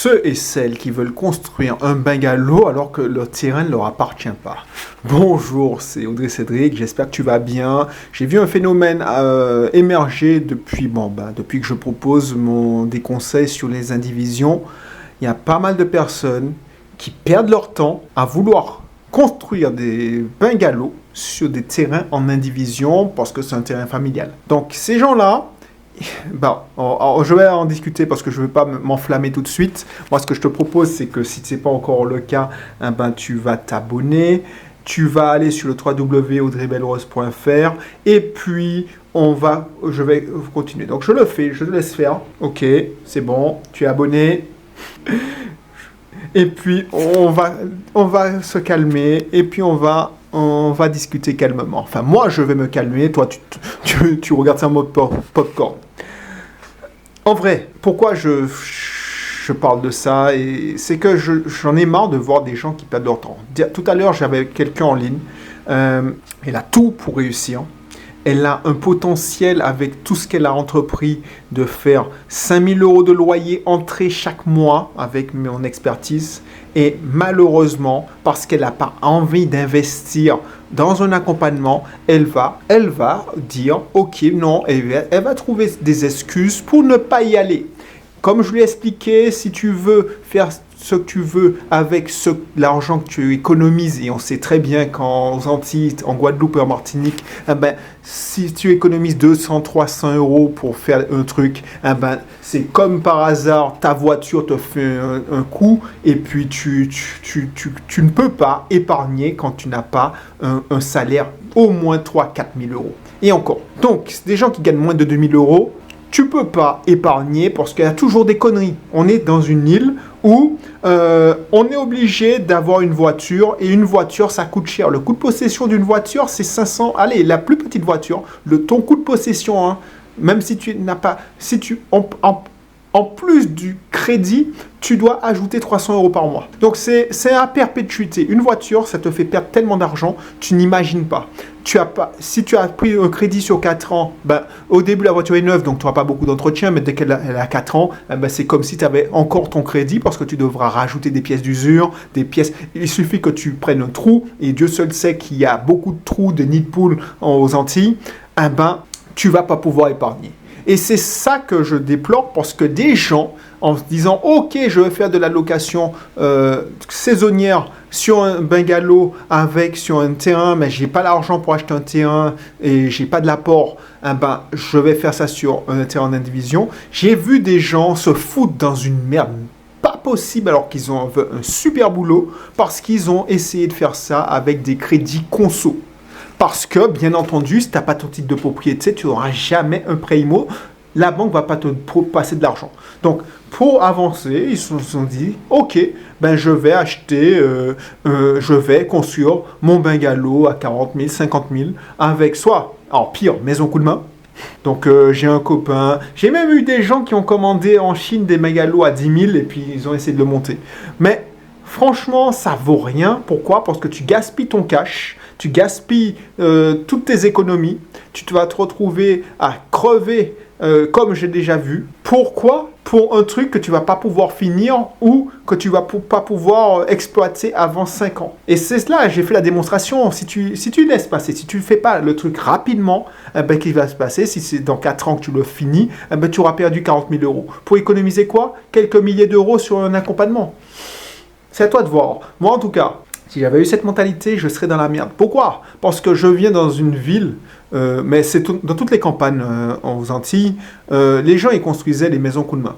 ceux et celles qui veulent construire un bungalow alors que leur terrain ne leur appartient pas. Bonjour, c'est Audrey Cédric, j'espère que tu vas bien. J'ai vu un phénomène émerger depuis que je propose des conseils sur les indivisions. Il y a pas mal de personnes qui perdent leur temps à vouloir construire des bungalows sur des terrains en indivision parce que c'est un terrain familial. Donc ces gens-là, je vais en discuter parce que je ne veux pas m'enflammer tout de suite. Moi, ce que je te propose, c'est que si ce n'est pas encore le cas, tu vas t'abonner. Tu vas aller sur le www.audreybelrose.fr et puis je vais continuer. Donc, je le fais, je te laisse faire. Ok, c'est bon, tu es abonné. Et puis, on va se calmer et puis on va discuter calmement. Enfin, moi, je vais me calmer. Toi, tu regardes ça en mode popcorn. En vrai, pourquoi je parle de ça, et c'est que j'en ai marre de voir des gens qui perdent leur temps. Tout à l'heure, j'avais quelqu'un en ligne. Elle a tout pour réussir. Elle a un potentiel avec tout ce qu'elle a entrepris de faire 5 000 € de loyer entrée chaque mois avec mon expertise. Et malheureusement, parce qu'elle n'a pas envie d'investir dans un accompagnement, elle va dire « Ok, non », elle va trouver des excuses pour ne pas y aller. Comme je lui ai expliqué, si tu veux faire ce que tu veux avec l'argent que tu économises, et on sait très bien qu'en Antilles, en Guadeloupe et en Martinique, si tu économises 200-300 € pour faire un truc, c'est comme par hasard, ta voiture te fait un coup, et puis tu ne peux pas épargner quand tu n'as pas un salaire au moins 3-4 000 €. Et encore. Donc, des gens qui gagnent moins de 2 000 €, tu peux pas épargner parce qu'il y a toujours des conneries. On est dans une île où on est obligé d'avoir une voiture, et une voiture, ça coûte cher. Le coût de possession d'une voiture, c'est 500. Allez, la plus petite voiture, ton coût de possession, même si tu n'as pas... En plus du crédit, tu dois ajouter 300 € par mois. Donc, c'est à perpétuité. Une voiture, ça te fait perdre tellement d'argent, tu n'imagines pas. Si tu as pris un crédit sur 4 ans, au début, la voiture est neuve, donc tu n'auras pas beaucoup d'entretien, mais dès qu'elle a 4 ans, c'est comme si tu avais encore ton crédit parce que tu devras rajouter des pièces d'usure, des pièces... Il suffit que tu prennes un trou, et Dieu seul sait qu'il y a beaucoup de trous de nid de poule aux Antilles, tu ne vas pas pouvoir épargner. Et c'est ça que je déplore, parce que des gens, en se disant « Ok, je vais faire de la location saisonnière sur un bungalow sur un terrain, mais je n'ai pas l'argent pour acheter un terrain et je n'ai pas de l'apport, je vais faire ça sur un terrain en indivision. » J'ai vu des gens se foutre dans une merde pas possible alors qu'ils ont un super boulot, parce qu'ils ont essayé de faire ça avec des crédits conso. Parce que, bien entendu, si tu n'as pas ton titre de propriété, tu n'auras jamais un prêt IMO. La banque ne va pas te passer de l'argent. Donc, pour avancer, ils se sont dit, ok, je vais acheter, je vais construire mon bungalow à 40 000, 50 000, avec maison coup de main. Donc, j'ai un copain. J'ai même eu des gens qui ont commandé en Chine des bungalows à 10 000 et puis ils ont essayé de le monter. Mais, franchement, ça vaut rien. Pourquoi ? Parce que tu gaspilles ton cash. Tu gaspilles toutes tes économies, tu vas te retrouver à crever comme j'ai déjà vu. Pourquoi ? Pour un truc que tu ne vas pas pouvoir finir ou que tu ne vas pas pouvoir exploiter avant 5 ans. Et c'est cela, j'ai fait la démonstration. Si tu laisses passer, si tu ne fais pas le truc rapidement, qu'est-ce qui va se passer ? Si c'est dans 4 ans que tu le finis, tu auras perdu 40 000 €. Pour économiser quoi ? Quelques milliers d'euros sur un accompagnement. C'est à toi de voir. Moi, en tout cas, si j'avais eu cette mentalité, je serais dans la merde. Pourquoi ? Parce que je viens dans une ville, mais c'est dans toutes les campagnes aux Antilles, les gens ils construisaient les maisons coup de main.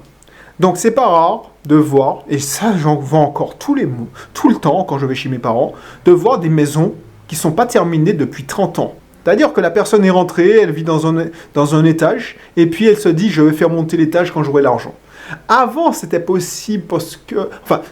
Donc c'est pas rare de voir, et ça j'en vois encore tout le temps quand je vais chez mes parents, de voir des maisons qui ne sont pas terminées depuis 30 ans. C'est-à-dire que la personne est rentrée, elle vit dans un étage, et puis elle se dit je vais faire monter l'étage quand j'aurai l'argent. Avant, c'était possible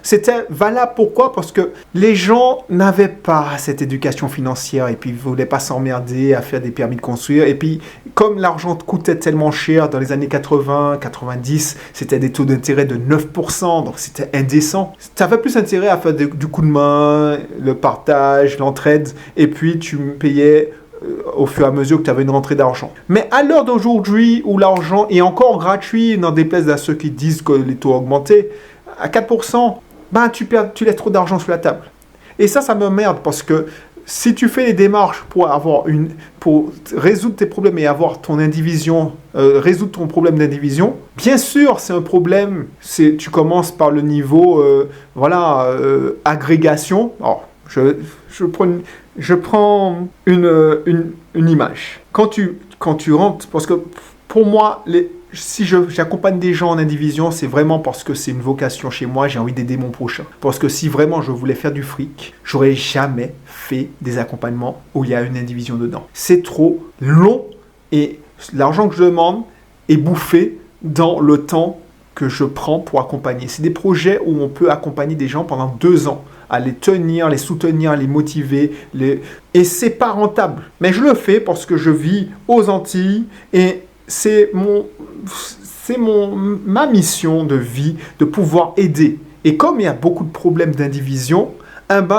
c'était valable. Pourquoi ? Parce que les gens n'avaient pas cette éducation financière et puis ils ne voulaient pas s'emmerder à faire des permis de construire. Et puis, comme l'argent coûtait tellement cher dans les années 80, 90, c'était des taux d'intérêt de 9%, donc c'était indécent. Ça avait plus intérêt à faire du coup de main, le partage, l'entraide, et puis tu payais au fur et à mesure que tu avais une rentrée d'argent. Mais à l'heure d'aujourd'hui, où l'argent est encore gratuit, n'en déplaise à ceux qui disent que les taux ont augmenté, à 4%, ben tu laisses trop d'argent sur la table. Et ça m'emmerde parce que si tu fais les démarches pour résoudre tes problèmes et avoir ton indivision, résoudre ton problème d'indivision, bien sûr, c'est un problème. Tu commences par le niveau, agrégation. Alors, je prends une image. Quand tu rentres, parce que pour moi, si j'accompagne des gens en indivision, c'est vraiment parce que c'est une vocation chez moi, j'ai envie d'aider mon prochain. Parce que si vraiment je voulais faire du fric, j'aurais jamais fait des accompagnements où il y a une indivision dedans. C'est trop long et l'argent que je demande est bouffé dans le temps que je prends pour accompagner. C'est des projets où on peut accompagner des gens pendant 2 ans, à les tenir, les soutenir, les motiver, et c'est pas rentable. Mais je le fais parce que je vis aux Antilles et c'est ma mission de vie de pouvoir aider. Et comme il y a beaucoup de problèmes d'indivision,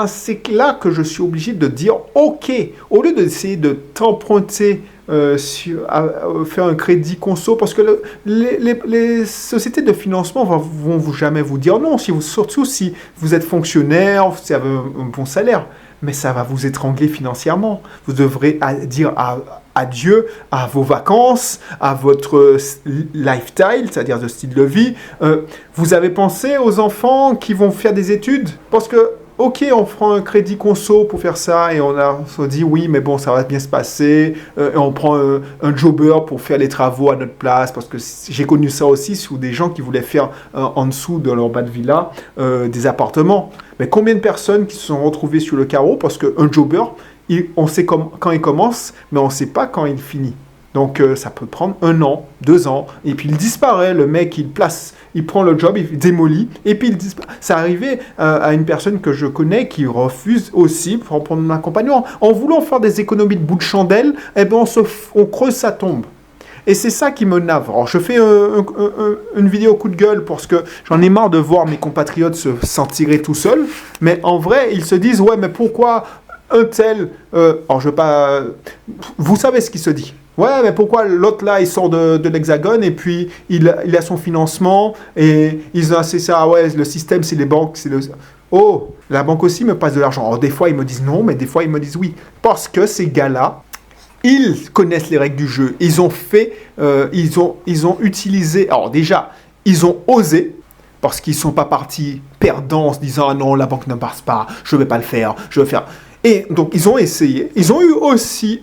c'est là que je suis obligé de dire ok, au lieu d'essayer de t'emprunter faire un crédit conso, parce que les sociétés de financement vont jamais vous dire non, surtout si vous êtes fonctionnaire, si vous avez un bon salaire, mais ça va vous étrangler financièrement. Vous devrez dire adieu à vos vacances, à votre lifestyle, c'est-à-dire de style de vie. Vous avez pensé aux enfants qui vont faire des études, parce que ok, on prend un crédit conso pour faire ça et on se dit oui, mais bon, ça va bien se passer. Et on prend un jobber pour faire les travaux à notre place, parce que j'ai connu ça aussi sur des gens qui voulaient faire en dessous de leur bas de villa des appartements. Mais combien de personnes qui se sont retrouvées sur le carreau parce qu'un jobber, on sait quand il commence, mais on ne sait pas quand il finit. Donc ça peut prendre 1 an, 2 ans, et puis il disparaît, le mec il prend le job, il démolit, et puis il disparaît. Ça arrivait à une personne que je connais qui refuse aussi pour prendre un accompagnement. En voulant faire des économies de bout de chandelle, on creuse sa tombe. Et c'est ça qui me navre. Alors je fais une vidéo coup de gueule parce que j'en ai marre de voir mes compatriotes s'en tirer tout seuls, mais en vrai, ils se disent, ouais, mais pourquoi un tel... alors je veux pas... Vous savez ce qui se dit. Ouais, mais pourquoi l'autre là, il sort de l'Hexagone et puis il a son financement et c'est ça, ouais, le système, c'est les banques, Oh, la banque aussi me passe de l'argent. Alors des fois, ils me disent non, mais des fois, ils me disent oui. Parce que ces gars-là, ils connaissent les règles du jeu. Ils ont utilisé... Alors déjà, ils ont osé, parce qu'ils ne sont pas partis perdants en se disant « Ah non, la banque ne passe pas, je ne vais pas le faire, je vais faire... » Et donc, ils ont essayé. Ils ont eu aussi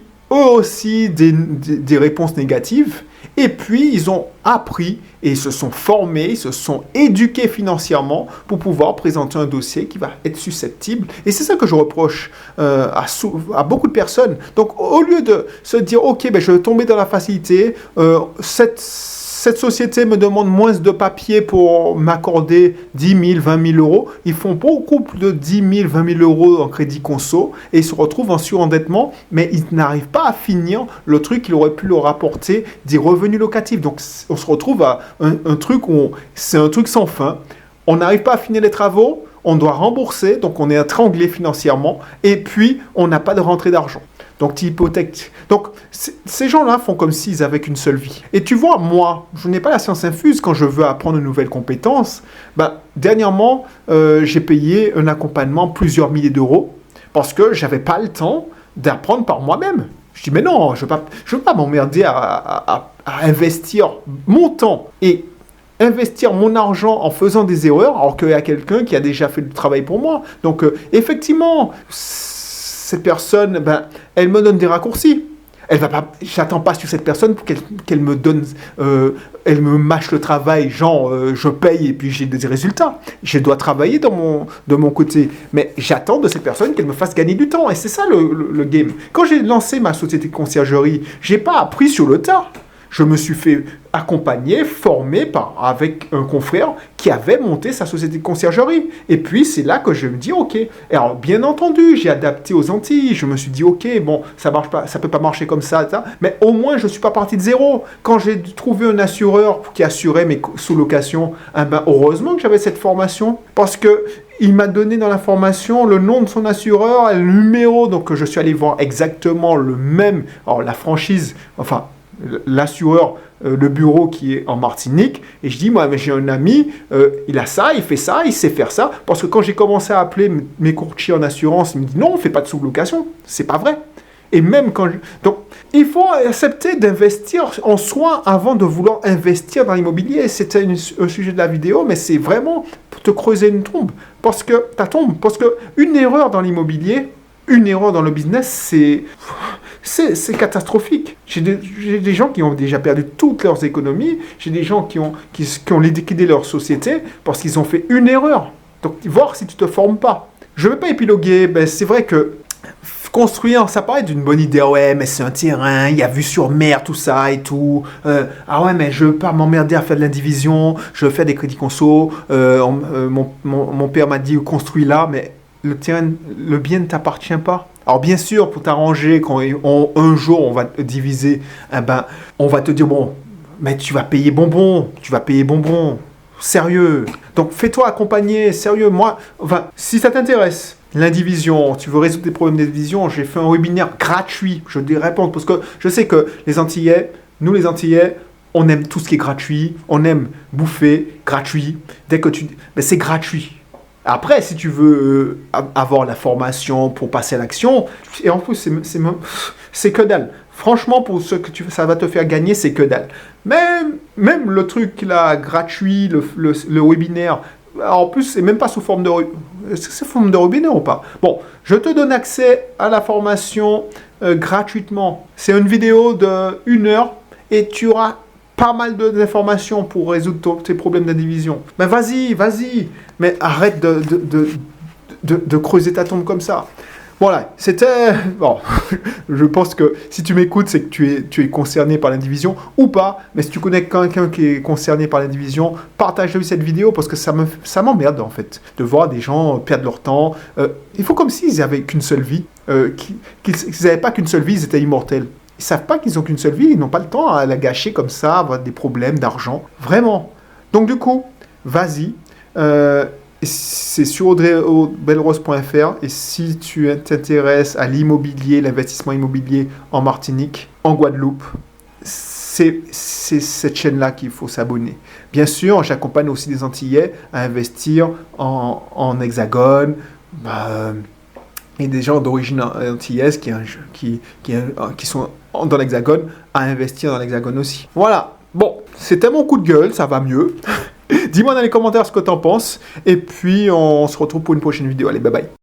des réponses négatives. Et puis, ils ont appris et ils se sont formés, ils se sont éduqués financièrement pour pouvoir présenter un dossier qui va être susceptible. Et c'est ça que je reproche à beaucoup de personnes. Donc, au lieu de se dire, OK, je vais tomber dans la facilité, cette société me demande moins de papier pour m'accorder 10 000, 20 000 euros. Ils font beaucoup plus de 10 000, 20 000 euros en crédit conso et ils se retrouvent en surendettement, mais ils n'arrivent pas à finir le truc qui aurait pu leur apporter des revenus locatifs. Donc, on se retrouve à un truc où c'est un truc sans fin. On n'arrive pas à finir les travaux, on doit rembourser, donc on est étranglé financièrement et puis on n'a pas de rentrée d'argent. Donc, tu hypothèques. Donc, ces gens-là font comme s'ils avaient qu'une seule vie. Et tu vois, moi, je n'ai pas la science infuse quand je veux apprendre une nouvelle compétence. Dernièrement, j'ai payé un accompagnement plusieurs milliers d'euros parce que je n'avais pas le temps d'apprendre par moi-même. Je dis, mais non, je veux pas m'emmerder à investir mon temps et investir mon argent en faisant des erreurs alors qu'il y a quelqu'un qui a déjà fait le travail pour moi. Donc, effectivement... Cette personne, elle me donne des raccourcis. J'attends pas sur cette personne pour qu'elle me donne, elle me mâche le travail, genre je paye et puis j'ai des résultats. Je dois travailler de mon côté, mais j'attends de cette personne qu'elle me fasse gagner du temps. Et c'est ça le game. Quand j'ai lancé ma société de conciergerie, j'ai pas appris sur le tas. Je me suis fait accompagner, former avec un confrère qui avait monté sa société de conciergerie. Et puis, c'est là que je me dis, OK. Alors, bien entendu, j'ai adapté aux Antilles. Je me suis dit, OK, bon, ça marche pas, ça peut pas marcher comme ça. Mais au moins, je suis pas parti de zéro. Quand j'ai trouvé un assureur qui assurait mes sous-locations, heureusement que j'avais cette formation. Parce que il m'a donné dans la formation le nom de son assureur et le numéro. Donc, je suis allé voir exactement le même. Alors, la franchise, l'assureur, le bureau qui est en Martinique, et je dis, moi, mais j'ai un ami, il a ça, il fait ça, il sait faire ça, parce que quand j'ai commencé à appeler mes courtiers en assurance, ils me disent, non, on ne fait pas de sous-location, c'est pas vrai. Et même quand Donc, il faut accepter d'investir en soi avant de vouloir investir dans l'immobilier. C'était un sujet de la vidéo, mais c'est vraiment pour te creuser une tombe. Parce que une erreur dans l'immobilier, une erreur dans le business, c'est catastrophique. J'ai des gens qui ont déjà perdu toutes leurs économies. J'ai des gens qui ont liquidé leur société parce qu'ils ont fait une erreur. Donc, voir si tu ne te formes pas. Je ne vais pas épiloguer, ben, c'est vrai que construire, ça paraît d'une bonne idée. Ouais, mais c'est un terrain, il y a vue sur mer, tout ça et tout. Ah ouais, mais je veux pas m'emmerder à faire de l'indivision, je veux faire des crédits conso. Mon père m'a dit construis là, mais le terrain, le bien ne t'appartient pas. Alors bien sûr, pour t'arranger, quand un jour on va te diviser, eh ben, on va te dire, bon, mais tu vas payer bonbon, sérieux. Donc fais-toi accompagner, sérieux. Moi, enfin, si ça t'intéresse, l'indivision, tu veux résoudre des problèmes d'indivision, j'ai fait un webinaire gratuit. Je vais répondre parce que je sais que les Antillais, on aime tout ce qui est gratuit, on aime bouffer gratuit. Ben, c'est gratuit. Après, si tu veux avoir la formation pour passer à l'action, et en plus, c'est que dalle. Franchement, pour ce que ça va te faire gagner, c'est que dalle. Même le truc là, gratuit, le webinaire, en plus, c'est même pas sous forme de... Est-ce que c'est sous forme de webinaire ou pas? Bon, je te donne accès à la formation gratuitement. C'est une vidéo de 1 heure et tu auras pas mal d'informations pour résoudre tes problèmes d'indivision. Mais vas-y. Mais arrête de creuser ta tombe comme ça. Voilà, c'était... Bon, je pense que si tu m'écoutes, c'est que tu es concerné par l'indivision ou pas. Mais si tu connais quelqu'un qui est concerné par l'indivision, partage-lui cette vidéo parce que ça m'emmerde en fait de voir des gens perdre leur temps. Il faut comme s'ils n'avaient qu'une seule vie. Qu'ils n'avaient pas qu'une seule vie, ils étaient immortels. Ils ne savent pas qu'ils ont qu'une seule vie, ils n'ont pas le temps à la gâcher comme ça, avoir des problèmes d'argent. Vraiment. Donc du coup, vas-y. C'est sur audreybelrose.fr et si tu t'intéresses à l'immobilier, l'investissement immobilier en Martinique, en Guadeloupe, c'est cette chaîne-là qu'il faut s'abonner. Bien sûr, j'accompagne aussi des Antillais à investir en hexagone, et des gens d'origine antillaise qui sont dans l'hexagone à investir dans l'hexagone aussi. Voilà. Bon, c'était mon coup de gueule, ça va mieux. Dis-moi dans les commentaires ce que t'en penses. Et puis, on se retrouve pour une prochaine vidéo. Allez, bye bye.